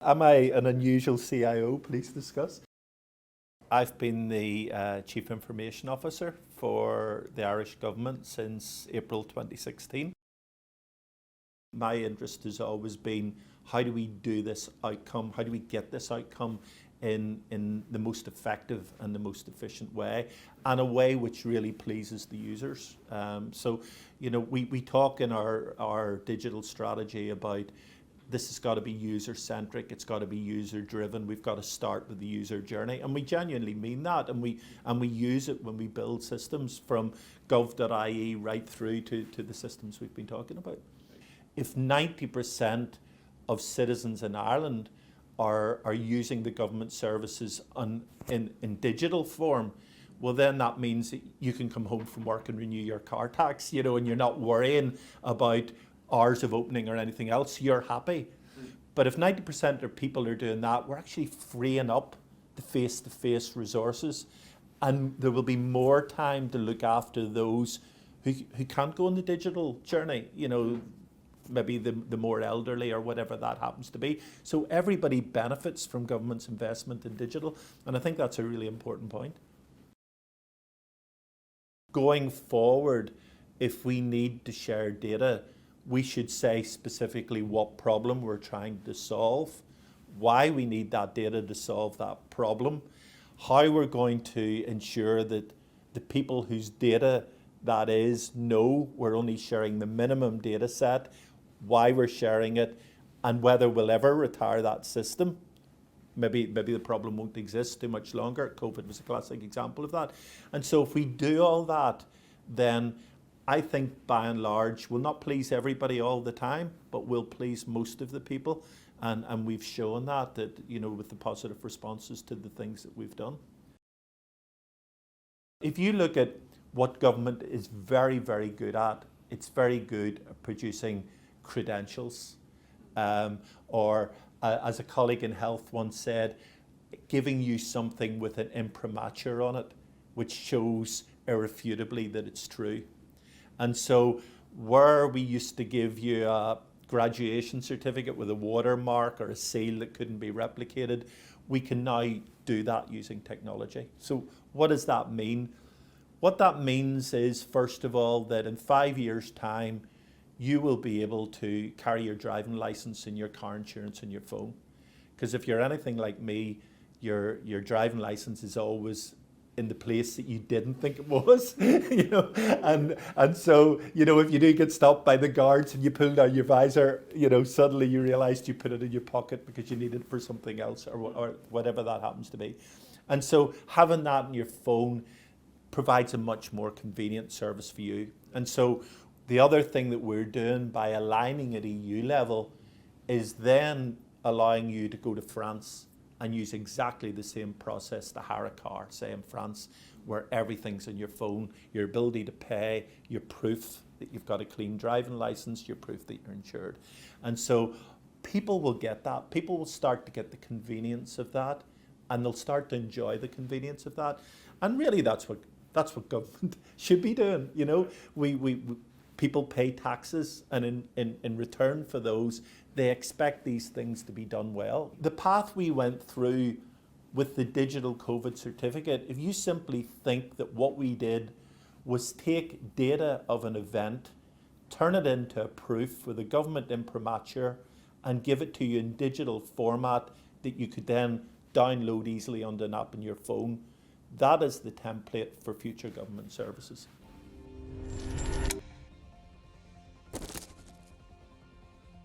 Am I an unusual CIO? Please discuss. I've been the Chief Information Officer for the Irish Government since April 2016. My interest has always been, how do we do this outcome? How do we get this outcome in the most effective and the most efficient way, and a way which really pleases the users? We talk in our digital strategy about this has got to be user-centric, it's got to be user-driven, we've got to start with the user journey. And we genuinely mean that, and we use it when we build systems from gov.ie right through to the systems we've been talking about. If 90% of citizens in Ireland are using the government services in digital form, well then that means that you can come home from work and renew your car tax, and you're not worrying about hours of opening or anything else, you're happy. But if 90% of people are doing that, we're actually freeing up the face-to-face resources, and there will be more time to look after those who can't go on the digital journey, maybe the more elderly or whatever that happens to be. So everybody benefits from government's investment in digital, and I think that's a really important point. Going forward, if we need to share data, we should say specifically what problem we're trying to solve, why we need that data to solve that problem, how we're going to ensure that the people whose data that is know we're only sharing the minimum data set, why we're sharing it, and whether we'll ever retire that system. Maybe the problem won't exist too much longer. COVID was a classic example of that. And so if we do all that, then I think by and large we'll not please everybody all the time, but we'll please most of the people. And we've shown that with the positive responses to the things that we've done. If you look at what government is very, very good at, it's very good at producing credentials. As a colleague in health once said, giving you something with an imprimatur on it, which shows irrefutably that it's true. And so where we used to give you a graduation certificate with a watermark or a seal that couldn't be replicated, we can now do that using technology. So what does that mean? What that means is, first of all, that in 5 years' time, you will be able to carry your driving license and your car insurance on your phone. Because if you're anything like me, your driving license is always in the place that you didn't think it was, and so, if you do get stopped by the guards and you pull down your visor, suddenly you realized you put it in your pocket because you needed it for something else or whatever that happens to be. And so having that on your phone provides a much more convenient service for you. And so the other thing that we're doing by aligning at EU level is then allowing you to go to France and use exactly the same process to hire a car, say in France, where everything's on your phone, your ability to pay, your proof that you've got a clean driving license, your proof that you're insured. And so people will get that. People will start to get the convenience of that, and they'll start to enjoy the convenience of that. And really that's what government should be doing. People pay taxes, and in return for those, they expect these things to be done well. The path we went through with the digital COVID certificate, if you simply think that what we did was take data of an event, turn it into a proof with a government imprimatur, and give it to you in digital format that you could then download easily onto an app on your phone, that is the template for future government services.